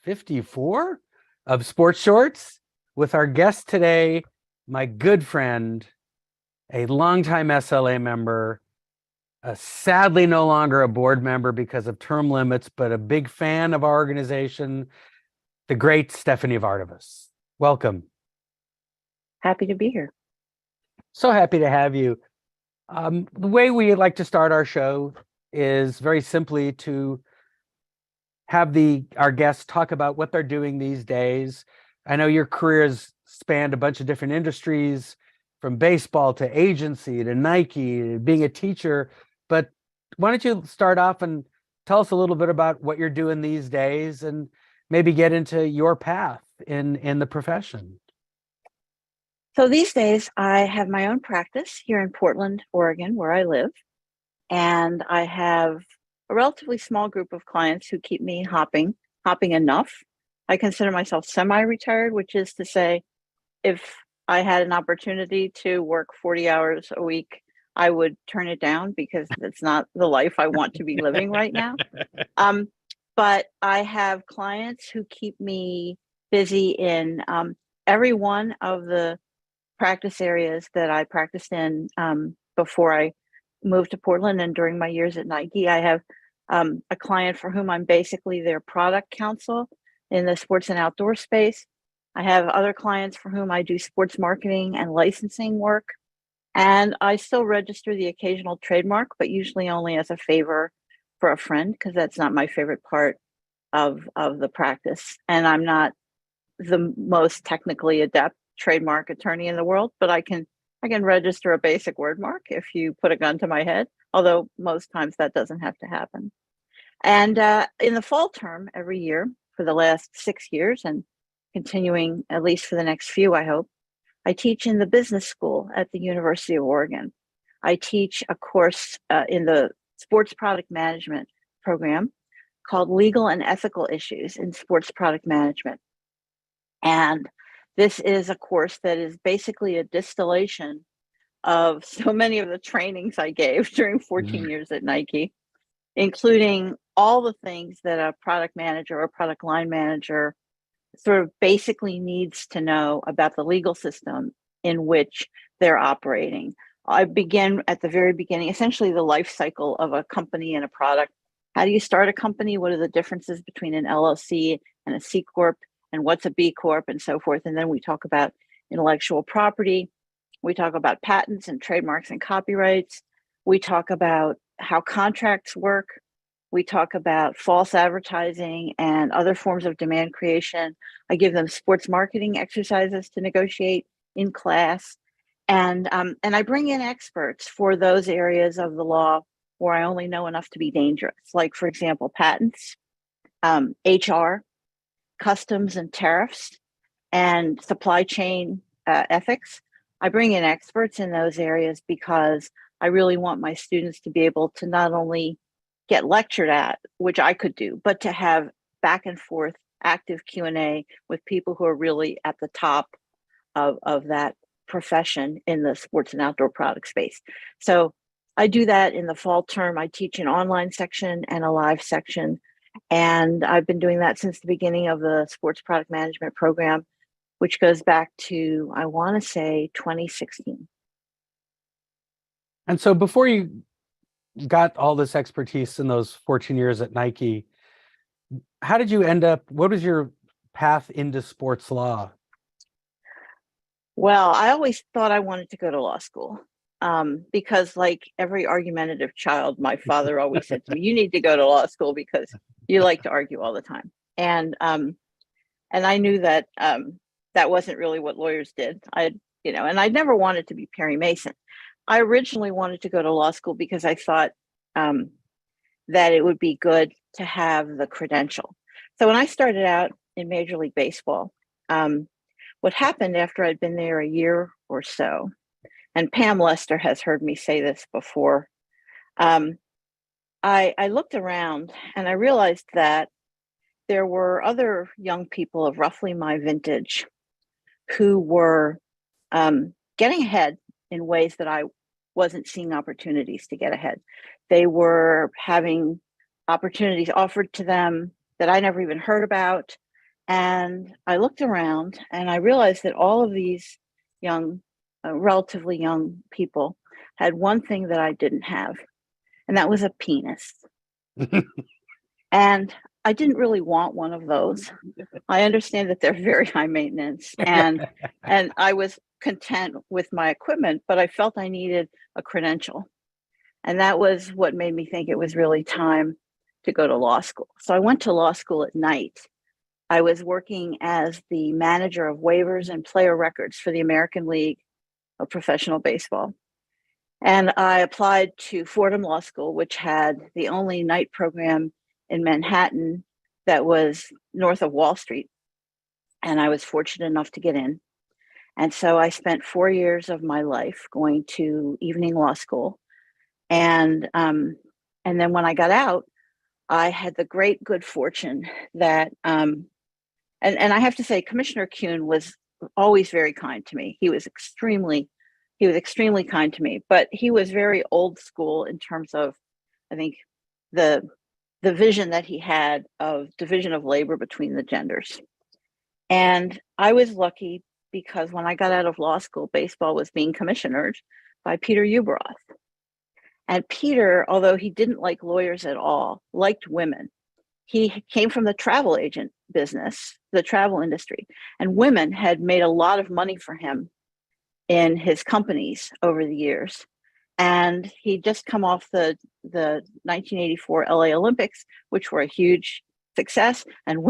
54 of Sports Shorts with our guest today, my good friend, a longtime SLA member, sadly no longer a board member because of term limits, but a big fan of our organization, the great Stephanie Vardavas. Welcome. Happy to be here. So happy to have you. The way we like to start our show is very simply to have our guests talk about what they're doing these days. I know your career has spanned a bunch of different industries, from baseball to agency to Nike to being a teacher. But why don't you start off and tell us a little bit about what you're doing these days and maybe get into your path in the profession. So these days I have my own practice here in Portland, Oregon, where I live. And I have a relatively small group of clients who keep me hopping enough. I consider myself semi-retired, which is to say, if I had an opportunity to work 40 hours a week, I would turn it down because it's not the life I want to be living right now. But I have clients who keep me busy in every one of the practice areas that I practiced in before I moved to Portland and during my years at Nike. I have a client for whom I'm basically their product counsel in the sports and outdoor space. I have other clients for whom I do sports marketing and licensing work. And I still register the occasional trademark, but usually only as a favor for a friend, because that's not my favorite part of the practice. And I'm not the most technically adept trademark attorney in the world, but I can register a basic word mark if you put a gun to my head, although most times that doesn't have to happen. And in the fall term every year for the last 6 years and continuing at least for the next few, I hope, I teach in the business school at the University of Oregon. I teach a course in the sports product management program called Legal and Ethical Issues in Sports Product Management. And this is a course that is basically a distillation of so many of the trainings I gave during 14 years at Nike, including all the things that a product manager or product line manager sort of basically needs to know about the legal system in which they're operating. I begin at the very beginning, essentially the life cycle of a company and a product. How do you start a company? What are the differences between an LLC and a C Corp? And what's a B Corp and so forth. And then we talk about intellectual property. We talk about patents and trademarks and copyrights. We talk about how contracts work. We talk about false advertising and other forms of demand creation. I give them sports marketing exercises to negotiate in class. And I bring in experts for those areas of the law where I only know enough to be dangerous, like, for example, patents, HR, customs and tariffs, and supply chain ethics. I bring in experts in those areas because I really want my students to be able to not only get lectured at, which I could do, but to have back and forth active Q&A with people who are really at the top of that profession in the sports and outdoor product space. So I do that in the fall term. I teach an online section and a live section. And I've been doing that since the beginning of the sports product management program, which goes back to, I want to say, 2016. And so before you got all this expertise in those 14 years at Nike, how did you end up, what was your path into sports law? Well, I always thought I wanted to go to law school because, like every argumentative child, my father always said to me, you need to go to law school because you like to argue all the time. And I knew that that wasn't really what lawyers did. And I'd never wanted to be Perry Mason. I originally wanted to go to law school because I thought that it would be good to have the credential. So when I started out in Major League Baseball, what happened after I'd been there a year or so, and Pam Lester has heard me say this before, I looked around and I realized that there were other young people of roughly my vintage who were getting ahead in ways that I wasn't seeing opportunities to get ahead. They were having opportunities offered to them that I never even heard about. And I looked around and I realized that all of these young, relatively young people had one thing that I didn't have, and that was a penis. And I didn't really want one of those. I understand that they're very high maintenance, and I was content with my equipment, but I felt I needed a credential. And that was what made me think it was really time to go to law school. So I went to law school at night. I was working as the manager of waivers and player records for the American League of Professional Baseball. And I applied to Fordham Law School, which had the only night program in Manhattan that was north of Wall Street. And I was fortunate enough to get in. And so I spent 4 years of my life going to evening law school. And then when I got out, I had the great good fortune that, and I have to say, Commissioner Kuhn was always very kind to me. He was extremely kind to me, but he was very old school in terms of, I think, the vision that he had of division of labor between the genders. And I was lucky because when I got out of law school, baseball was being commissionered by Peter Ueberroth. And Peter, although he didn't like lawyers at all, liked women. He came from the travel agent business, the travel industry, and women had made a lot of money for him in his companies over the years. And he'd just come off the 1984 LA Olympics, which were a huge success. And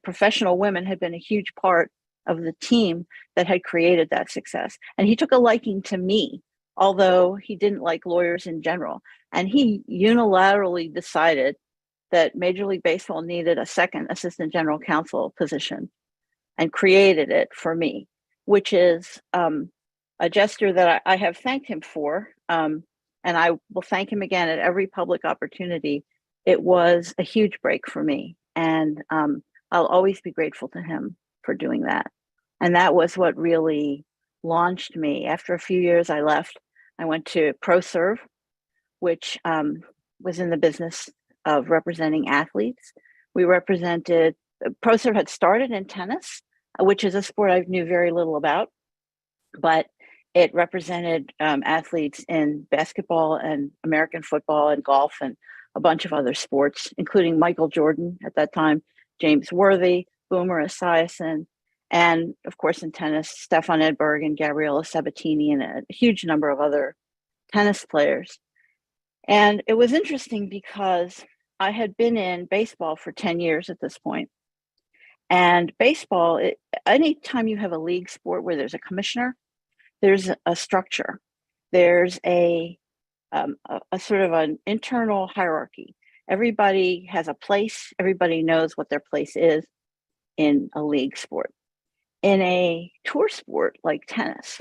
professional women had been a huge part of the team that had created that success. And he took a liking to me, although he didn't like lawyers in general. And he unilaterally decided that Major League Baseball needed a second assistant general counsel position and created it for me, which is a gesture that I have thanked him for. And I will thank him again at every public opportunity. It was a huge break for me. And I'll always be grateful to him for doing that. And that was what really launched me. After a few years, I left. I went to ProServe, which was in the business of representing athletes. ProServe had started in tennis, which is a sport I knew very little about, but it represented athletes in basketball and American football and golf and a bunch of other sports, including Michael Jordan at that time, James Worthy, Boomer Esiason, and of course in tennis, Stefan Edberg and Gabriela Sabatini and a huge number of other tennis players. And it was interesting because I had been in baseball for 10 years at this point. And baseball, anytime you have a league sport where there's a commissioner, there's a structure. There's a sort of an internal hierarchy. Everybody has a place. Everybody knows what their place is in a league sport. In a tour sport like tennis,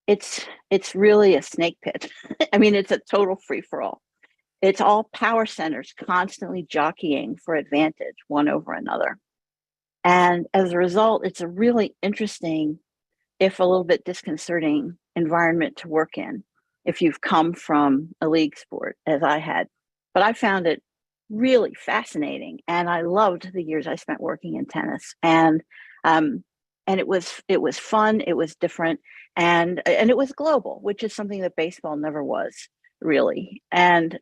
it's really a snake pit. I mean, it's a total free-for-all. It's all power centers constantly jockeying for advantage one over another. And as a result, it's a really interesting, if a little bit disconcerting, environment to work in if you've come from a league sport, as I had. But I found it really fascinating, and I loved the years I spent working in tennis. And it was fun, it was different, and it was global, which is something that baseball never was really. And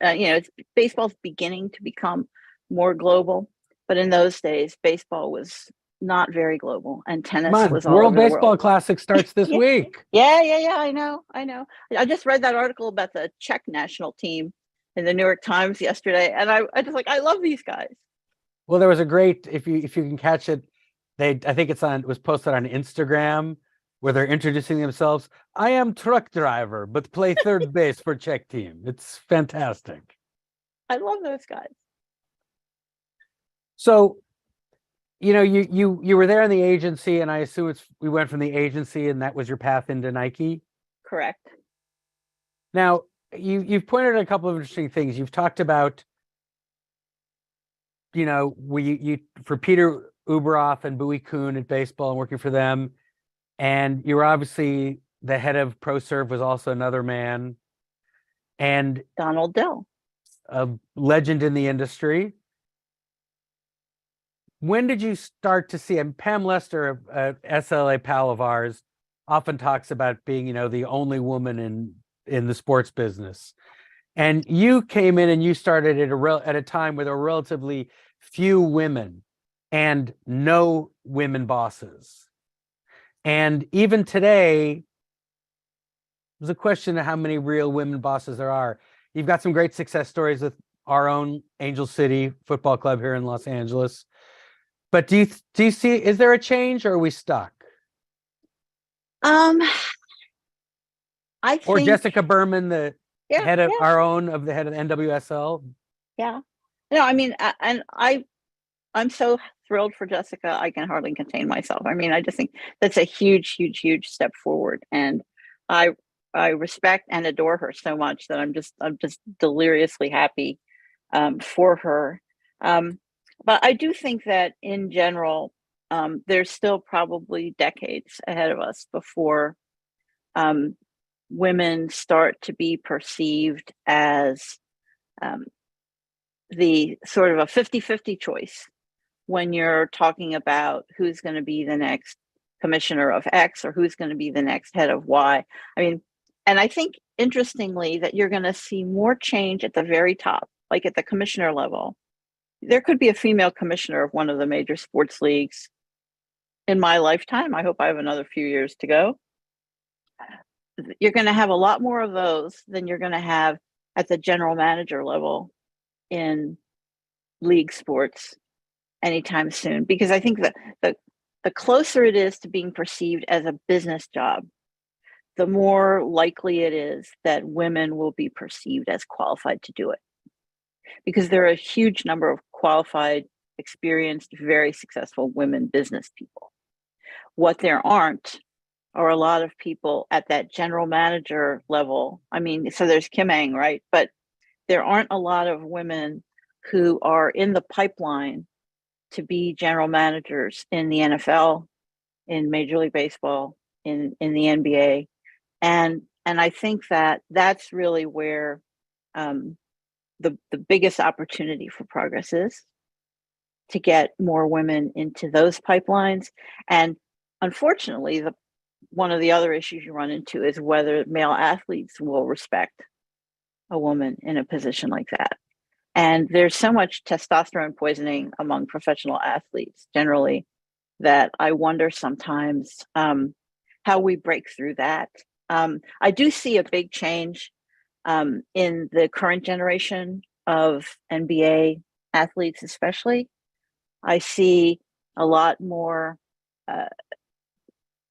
baseball's beginning to become more global, but in those days, baseball was not very global, and tennis was all World over the Baseball world. Classic starts this week. Yeah. I know. I just read that article about the Czech national team in the New York Times yesterday, and I love these guys. Well, there was a great, if you can catch it, I think it was posted on Instagram where they're introducing themselves. I am truck driver, but play third base for Czech team. It's fantastic. I love those guys. So, you were there in the agency, and I assume we went from the agency, and that was your path into Nike. Correct. Now, you've pointed out a couple of interesting things. You've talked about, for Peter Ueberroth and Bowie Kuhn at baseball and working for them, and you were obviously the head of ProServe was also another man, and Donald Dell, a legend in the industry. when did you start to see, and Pam Lester, SLA pal of ours, often talks about being, the only woman in the sports business. And you came in and you started at a time where there were relatively few women and no women bosses. And even today, there's a question of how many real women bosses there are. You've got some great success stories with our own Angel City Football Club here in Los Angeles. But do you see, is there a change, or are we stuck? I Or think Jessica Berman, the yeah, head of yeah, the head of NWSL? yeah. No, I mean, I'm so thrilled for Jessica. I can hardly contain myself. I mean, I just think that's a huge, huge, huge step forward, and I respect and adore her so much that I'm just deliriously happy for her. But I do think that in general, there's still probably decades ahead of us before women start to be perceived as the sort of a 50-50 choice when you're talking about who's going to be the next commissioner of X or who's going to be the next head of Y. I mean, and I think interestingly that you're going to see more change at the very top, like at the commissioner level. There could be a female commissioner of one of the major sports leagues in my lifetime. I hope I have another few years to go. You're going to have a lot more of those than you're going to have at the general manager level in league sports anytime soon, because I think that the closer it is to being perceived as a business job, the more likely it is that women will be perceived as qualified to do it, because there are a huge number of qualified, experienced, very successful women business people. What there aren't are a lot of people at that general manager level. I mean, so there's Kim Ng, right? But there aren't a lot of women who are in the pipeline to be general managers in the NFL, in Major League Baseball, in the NBA. And I think that that's really where the biggest opportunity for progress is, to get more women into those pipelines. And unfortunately, one of the other issues you run into is whether male athletes will respect a woman in a position like that. And there's so much testosterone poisoning among professional athletes generally that I wonder sometimes how we break through that. I do see a big change in the current generation of NBA athletes, especially. I see a lot more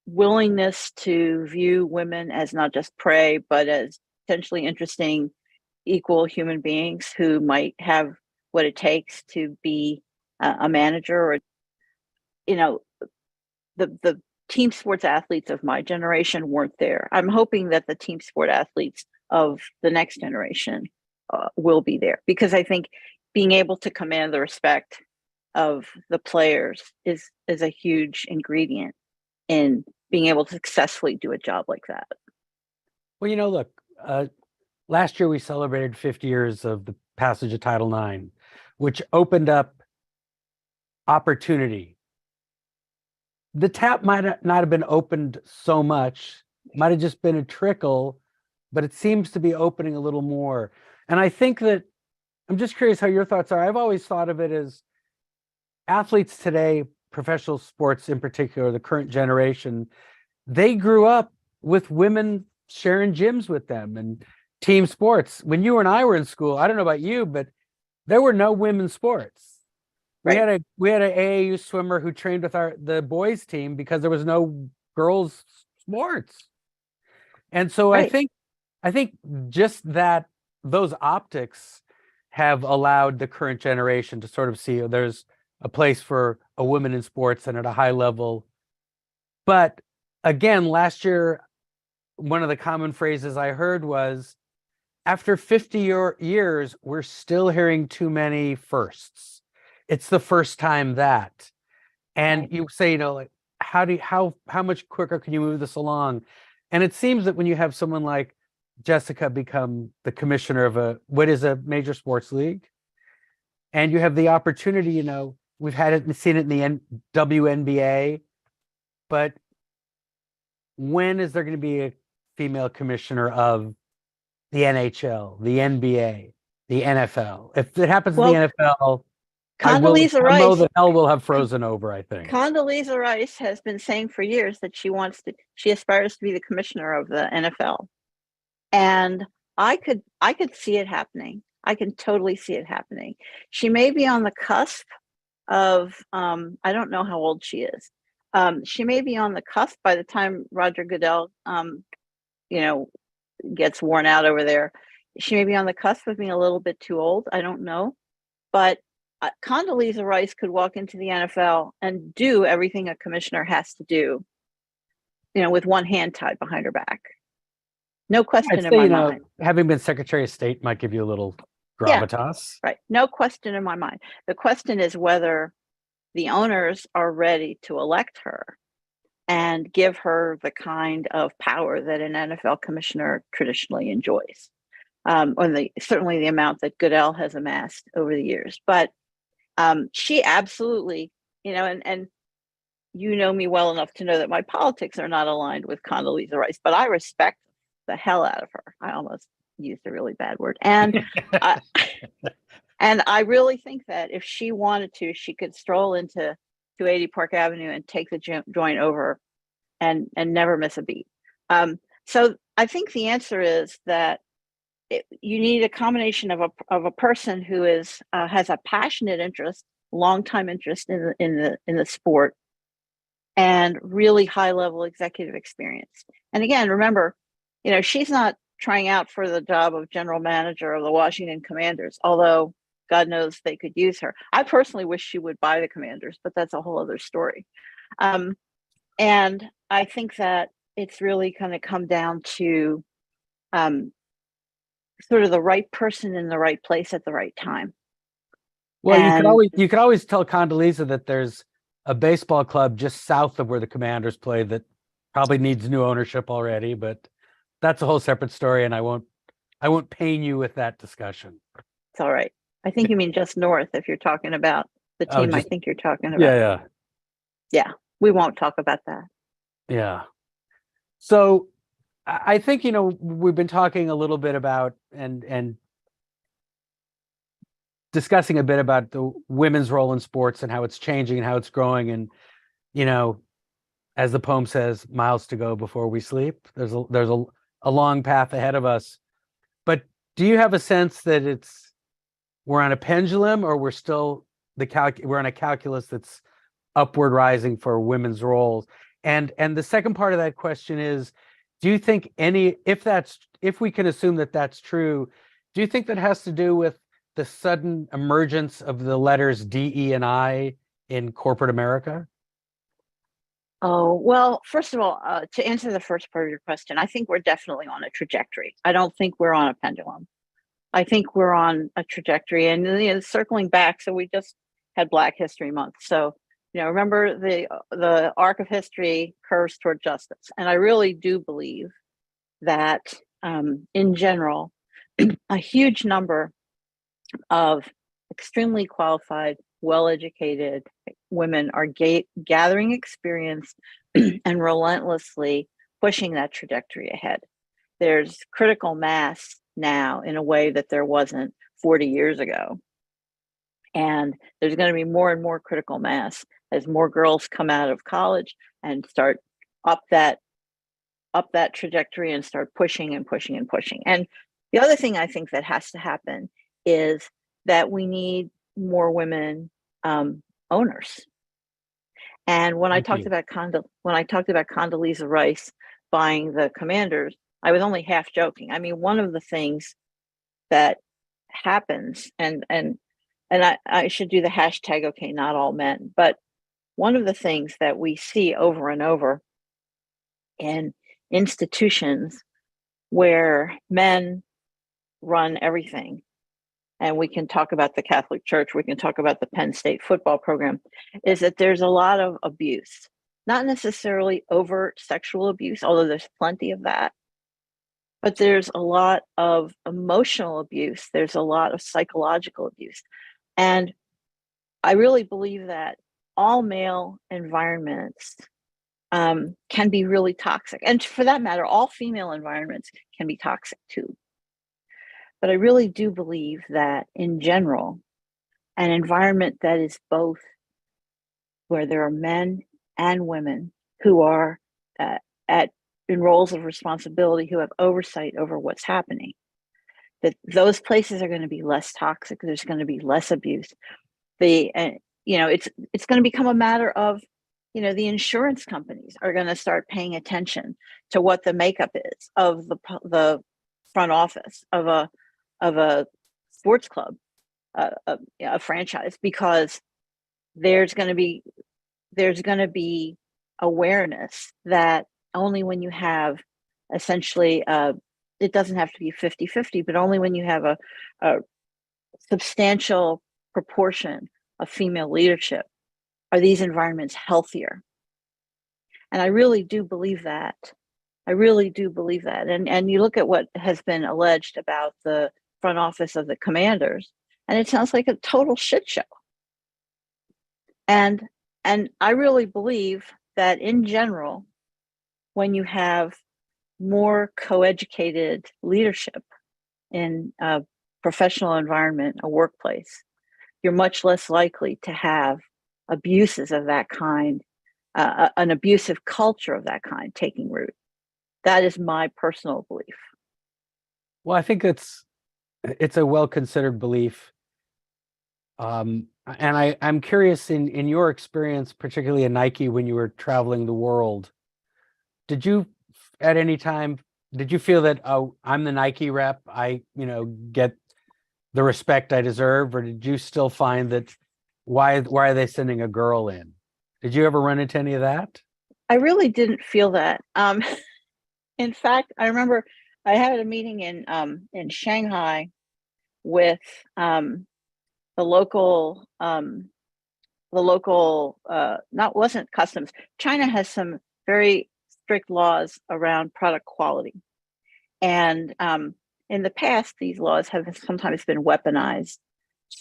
willingness to view women as not just prey, but as potentially interesting, equal human beings who might have what it takes to be a manager. Or, the team sports athletes of my generation weren't there. I'm hoping that the team sport athletes of the next generation will be there, because I think being able to command the respect of the players is a huge ingredient in being able to successfully do a job like that. Well, look, last year we celebrated 50 years of the passage of Title IX, which opened up opportunity. The tap might not have been opened so much, might have just been a trickle, but it seems to be opening a little more. And I think that, I'm just curious how your thoughts are. I've always thought of it as athletes today, professional sports in particular, the current generation, they grew up with women sharing gyms with them and team sports. When you and I were in school, I don't know about you, but there were no women's sports. Right. We had an AAU swimmer who trained with the boys team because there was no girls sports. And so Right. I think just that those optics have allowed the current generation to sort of see there's a place for a woman in sports and at a high level. But again, last year, one of the common phrases I heard was, after 50 years, we're still hearing too many firsts. It's the first time that. And Right. you say, like, how much quicker can you move this along? And it seems that when you have someone like Jessica become the commissioner of what is a major sports league, and you have the opportunity, we've seen it in the WNBA, but when is there going to be a female commissioner of the NHL, the NBA, the NFL? If it happens in the NFL, I know that hell will have frozen over, I think. Condoleezza Rice has been saying for years that she aspires to be the commissioner of the NFL. And I could see it happening. I can totally see it happening. She may be on the cusp of, I don't know how old she is. She may be on the cusp by the time Roger Goodell, gets worn out over there. She may be on the cusp of being a little bit too old. I don't know. But Condoleezza Rice could walk into the NFL and do everything a commissioner has to do, with one hand tied behind her back. No question in my mind. Having been Secretary of State might give you a little gravitas. Yeah, right. No question in my mind. The question is whether the owners are ready to elect her and give her the kind of power that an NFL commissioner traditionally enjoys, certainly the amount that Goodell has amassed over the years. But she absolutely, and you know me well enough to know that my politics are not aligned with Condoleezza Rice, but I respect the hell out of her. I almost used a really bad word. And and I really think that if she wanted to, she could stroll into 280 Park Avenue and take the joint over and never miss a beat. So I think the answer is that you need a combination of a person who has a passionate interest, long-time interest in the sport, and really high-level executive experience. And again, remember, she's not trying out for the job of general manager of the Washington Commanders, although God knows they could use her. I personally wish she would buy the Commanders, but that's a whole other story. And I think that it's really going to come down to sort of the right person in the right place at the right time. Well, you could always tell Condoleezza that there's a baseball club just south of where the Commanders play that probably needs new ownership already, but that's a whole separate story, and I won't pain you with that discussion. It's all right. I think you mean just north if you're talking about the team. I think you're talking about. Yeah. We won't talk about that. Yeah. So I think, we've been talking a little bit about and discussing a bit about the women's role in sports and how it's changing and how it's growing. And, as the poem says, miles to go before we sleep. There's a long path ahead of us. But do you have a sense that we're on a pendulum, or we're still we're on a calculus that's upward rising for women's roles? And the second part of that question is, do you think if we can assume that that's true, do you think that has to do with the sudden emergence of the letters D, E, and I in corporate America? Oh, well, first of all, to answer the first part of your question, I think we're definitely on a trajectory. I don't think we're on a pendulum. I think we're on a trajectory. And circling back, so we just had Black History Month. So, remember the arc of history curves toward justice. And I really do believe that in general, a huge number of extremely qualified, well-educated women are gathering experience and relentlessly pushing that trajectory ahead. There's critical mass now in a way that there wasn't 40 years ago. And there's going to be more and more critical mass as more girls come out of college and start up that trajectory and start pushing and pushing and pushing. And the other thing I think that has to happen is that we need more women owners. And when I talked about Condoleezza Rice buying the Commanders, I was only half joking. I mean, one of the things that happens, and I should do the hashtag, okay, not all men, but one of the things that we see over and over in institutions where men run everything, and we can talk about the Catholic Church, we can talk about the Penn State football program, is that there's a lot of abuse, not necessarily overt sexual abuse, although there's plenty of that, but there's a lot of emotional abuse. There's a lot of psychological abuse. And I really believe that all male environments can be really toxic. And for that matter, all female environments can be toxic too. But I really do believe that in general, an environment that is both where there are men and women who are at in roles of responsibility, who have oversight over what's happening, that those places are going to be less toxic. There's going to be less abuse. It's going to become a matter of, the insurance companies are going to start paying attention to what the makeup is of the front office of a sports club, a franchise, because there's going to be awareness that only when you have essentially it doesn't have to be 50-50, but only when you have a substantial proportion of female leadership are these environments healthier. And I really do believe that. And you look at what has been alleged about the front office of the Commanders, and it sounds like a total shit show. And I really believe that in general, when you have more co-educated leadership in a professional environment, a workplace, you're much less likely to have abuses of that kind, an abusive culture of that kind taking root. That is my personal belief. Well, I think it's a well-considered belief. And I'm curious, in your experience, particularly in Nike, when you were traveling the world, did you at any time, did you feel that, oh, I'm the Nike rep, I get the respect I deserve, or did you still find that why are they sending a girl in? Did you ever run into any of that? I really didn't feel that. In fact, I remember I had a meeting in Shanghai with the local not wasn't customs. China has some very strict laws around product quality, and in the past, these laws have sometimes been weaponized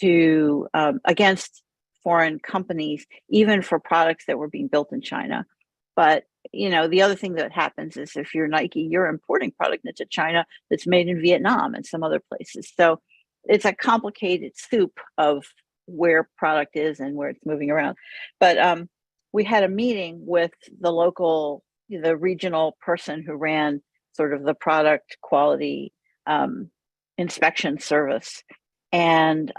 to against foreign companies, even for products that were being built in China. But the other thing that happens is if you're Nike, you're importing product into China that's made in Vietnam and some other places. So it's a complicated soup of where product is and where it's moving around. But we had a meeting with the regional person who ran sort of the product quality inspection service. And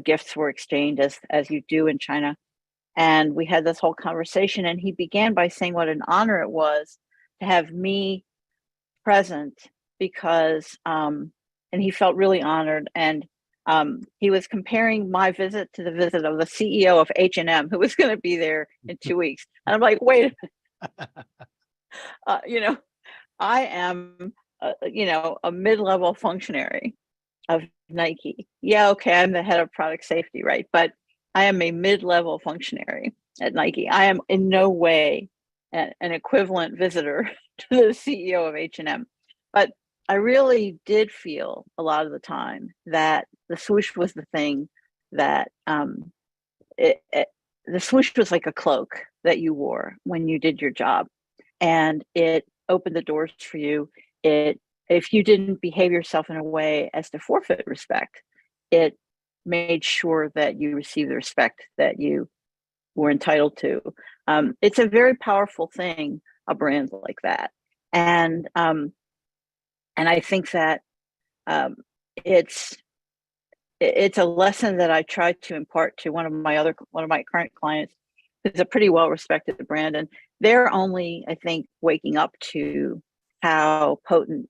gifts were exchanged as you do in China. And we had this whole conversation, and he began by saying what an honor it was to have me present, because and he felt really honored. And he was comparing my visit to the visit of the CEO of H&M, who was going to be there in 2 weeks. And I'm like, wait a minute. I am a mid-level functionary of Nike. Yeah, okay, I'm the head of product safety, right? But I am a mid-level functionary at Nike. I am in no way an equivalent visitor to the CEO of H&M. But I really did feel a lot of the time that the swoosh was the thing that the swoosh was like a cloak that you wore when you did your job, and it opened the doors for you. If you didn't behave yourself in a way as to forfeit respect, it made sure that you received the respect that you were entitled to. It's a very powerful thing, a brand like that. And I think that it's a lesson that I tried to impart to one of my current clients. It's a pretty well-respected brand, and they're only, I think, waking up to how potent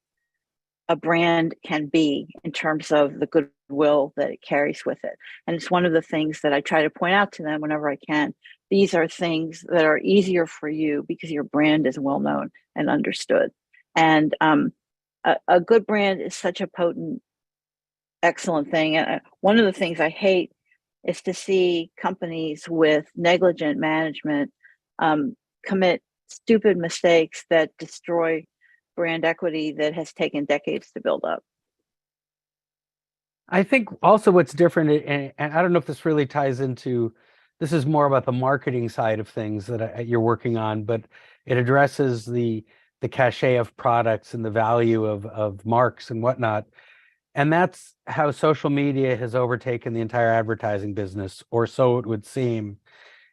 a brand can be in terms of the goodwill that it carries with it. And it's one of the things that I try to point out to them whenever I can. These are things that are easier for you because your brand is well known and understood. And a good brand is such a potent, excellent thing. And one of the things I hate is to see companies with negligent management commit stupid mistakes that destroy brand equity that has taken decades to build up. I think also what's different, and I don't know if this really ties into this is more about the marketing side of things that you're working on, but it addresses the cachet of products and the value of marks and whatnot. And that's how social media has overtaken the entire advertising business, or so it would seem.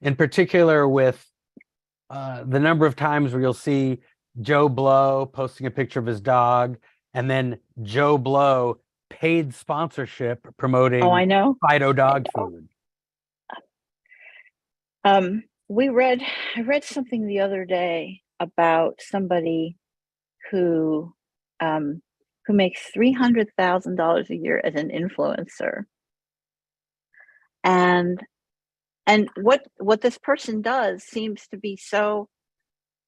In particular, with the number of times where you'll see Joe Blow posting a picture of his dog, and then Joe Blow paid sponsorship promoting Oh, I know. Fido dog I know. food. I read something the other day about somebody who who makes $300,000 a year as an influencer. And what this person does seems to be so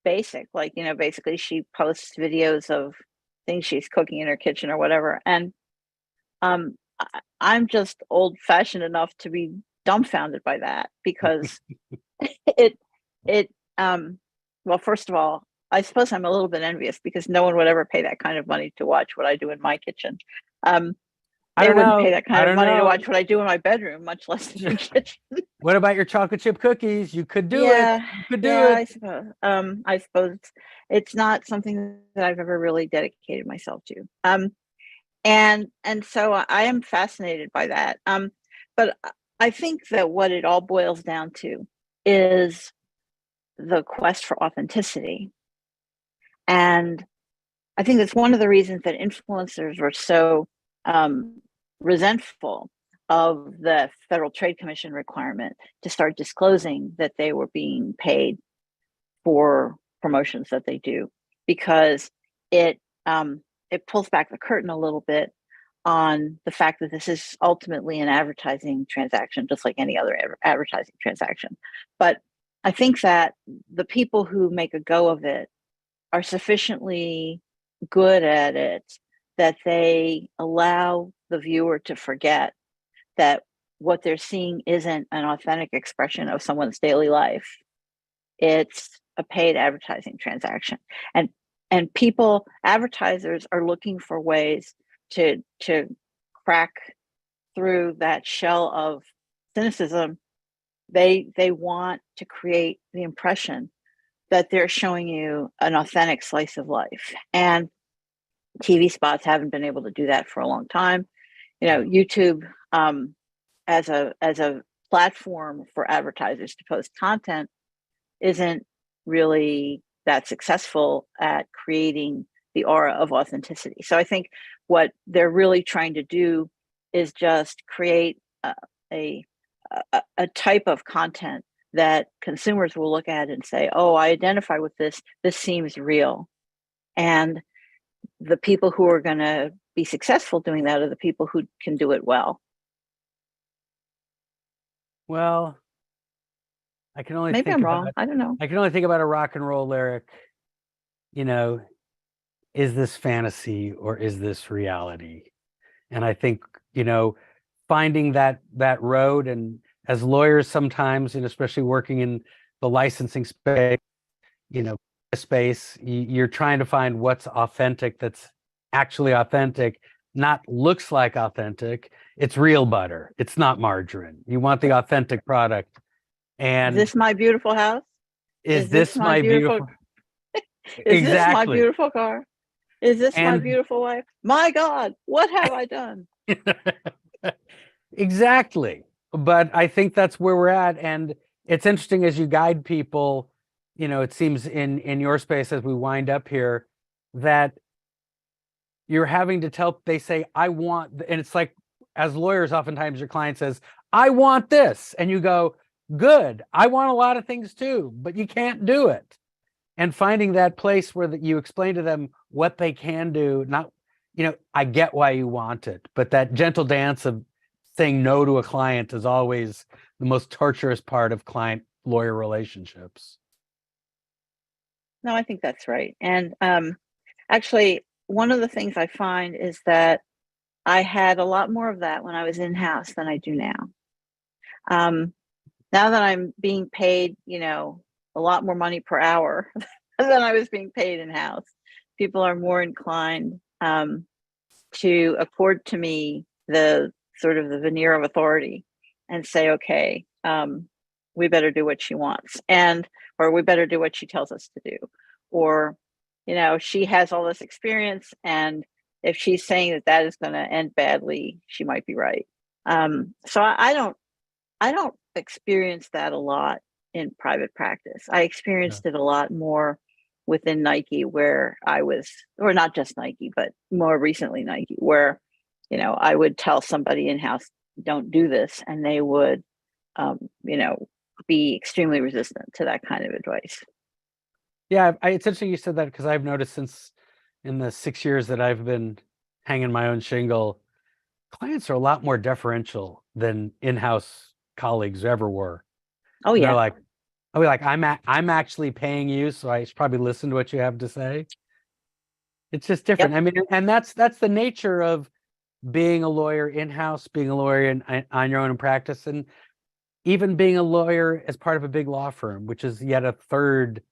basic. Like, you know, basically she posts videos of things she's cooking in her kitchen or whatever. And I'm just old fashioned enough to be dumbfounded by that, because it it well, first of all, I suppose I'm a little bit envious, because no one would ever pay that kind of money to watch what I do in my kitchen. I They don't wouldn't pay know. that I kind of don't money to know. watch what I do in my bedroom, much less in the kitchen. What about your chocolate chip cookies? You could do it. Yeah, You could do yeah, it. I suppose it's not something that I've ever really dedicated myself to. And so I am fascinated by that. But I think that what it all boils down to is the quest for authenticity. And I think that's one of the reasons that influencers were so resentful of the Federal Trade Commission requirement to start disclosing that they were being paid for promotions that they do, because it it pulls back the curtain a little bit on the fact that this is ultimately an advertising transaction, just like any other advertising transaction. But I think that the people who make a go of it are sufficiently good at it that they allow the viewer to forget that what they're seeing isn't an authentic expression of someone's daily life. It's a paid advertising transaction. And people, advertisers, are looking for ways to crack through that shell of cynicism. They want to create the impression that they're showing you an authentic slice of life. And TV spots haven't been able to do that for a long time. You know, YouTube, as a platform for advertisers to post content, isn't really that successful at creating the aura of authenticity. So I think what they're really trying to do is just create a type of content that consumers will look at and say, "Oh, I identify with this. This seems real." And the people who are going to be successful doing that are the people who can do it well. Well, I can only Maybe think I'm wrong. about I don't know. I can only think about a rock and roll lyric. You know, is this fantasy or is this reality? And I think, you know, finding that road, and as lawyers sometimes, and especially working in the licensing space, you know, you're trying to find what's authentic, that's actually authentic, not looks like authentic. It's real butter. It's not margarine. You want the authentic product. Is And this my beautiful house? is this this my my beautiful beautiful? is this my Exactly. beautiful car? Is this my And beautiful wife? My God, what have I done? exactly. But I think that's where we're at. And it's interesting as you guide people, you know, it seems in your space as we wind up here, that you're having to tell, they say, I want, and it's like, as lawyers, oftentimes your client says, I want this. And you go, good, I want a lot of things too, but you can't do it. And finding that place where you explain to them what they can do, not, you know, I get why you want it, but that gentle dance of saying no to a client is always the most torturous part of client lawyer relationships. No, I think that's right. And actually, one of the things I find is that I had a lot more of that when I was in house than I do now. Now that I'm being paid, you know, a lot more money per hour than I was being paid in house, people are more inclined to accord to me the sort of the veneer of authority and say, okay, we better do what she wants, or we better do what she tells us to do. Or, she has all this experience, and if she's saying that is going to end badly, she might be right. So I don't experience that a lot in private practice. I experienced it a lot more within Nike, where I was, or not just Nike, but more recently Nike, where, I would tell somebody in-house, don't do this, and they would, be extremely resistant to that kind of advice. Yeah, it's interesting you said that, because I've noticed since in the 6 years that I've been hanging my own shingle, clients are a lot more deferential than in-house colleagues ever were. Oh, And yeah. they're like, I'm actually paying you, so I should probably listen to what you have to say. It's just different. Yep. I mean, and that's the nature of being a lawyer in-house, being a lawyer on your own in practice, and even being a lawyer as part of a big law firm, which is yet a third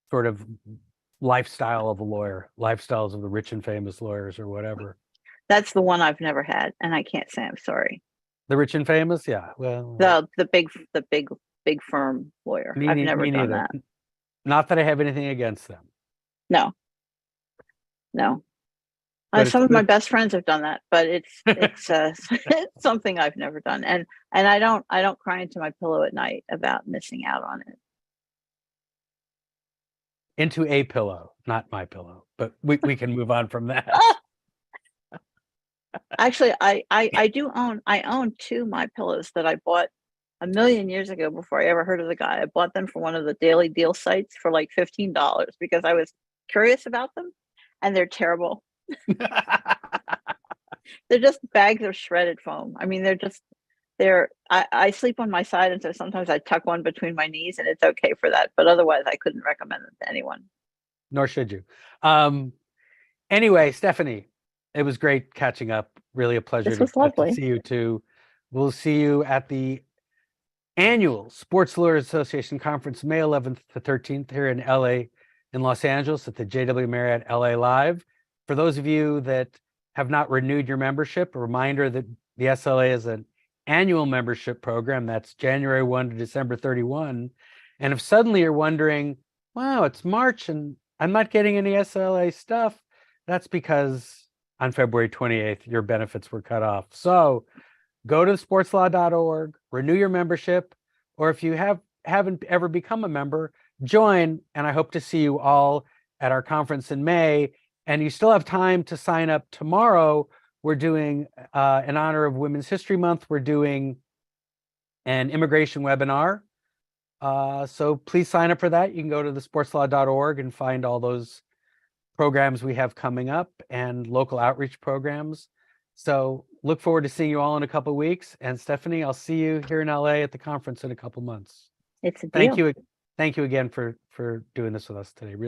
sort of lifestyle of a lawyer, lifestyles of the rich and famous lawyers or whatever. That's the one I've never had, and I can't say I'm sorry. The rich and famous, yeah. Well, The big firm lawyer. I've never done neither. that. Not that I have anything against them. No. But Some of my best friends have done that, but it's it's something I've never done, and I don't cry into my pillow at night about missing out on it. Into a pillow, not my pillow, but we can move on from that. Actually, I own two My Pillows that I bought a million years ago before I ever heard of the guy. I bought them from one of the daily deal sites for like $15 because I was curious about them, and they're terrible. They're just bags of shredded foam. I mean, I sleep on my side, and so sometimes I tuck one between my knees, and it's okay for that. But otherwise, I couldn't recommend them to anyone. Nor should you. Anyway, Stephanie, it was great catching up. Really a pleasure This was lovely. to see you too. We'll see you at the annual Sports Lawyers Association Conference, May 11th to 13th here in LA, in Los Angeles at the JW Marriott LA Live. For those of you that have not renewed your membership, a reminder that the SLA is an annual membership program. That's January 1 to December 31. And if suddenly you're wondering, wow, it's March and I'm not getting any SLA stuff, that's because on February 28th, your benefits were cut off. So go to sportslaw.org, renew your membership, or if you haven't ever become a member, join, and I hope to see you all at our conference in May. And you still have time to sign up tomorrow. We're doing, in honor of Women's History Month, we're doing an immigration webinar. So please sign up for that. You can go to thesportslaw.org and find all those programs we have coming up and local outreach programs. So look forward to seeing you all in a couple of weeks. And Stephanie, I'll see you here in LA at the conference in a couple months. It's a deal. Thank you again for doing this with us today. Really.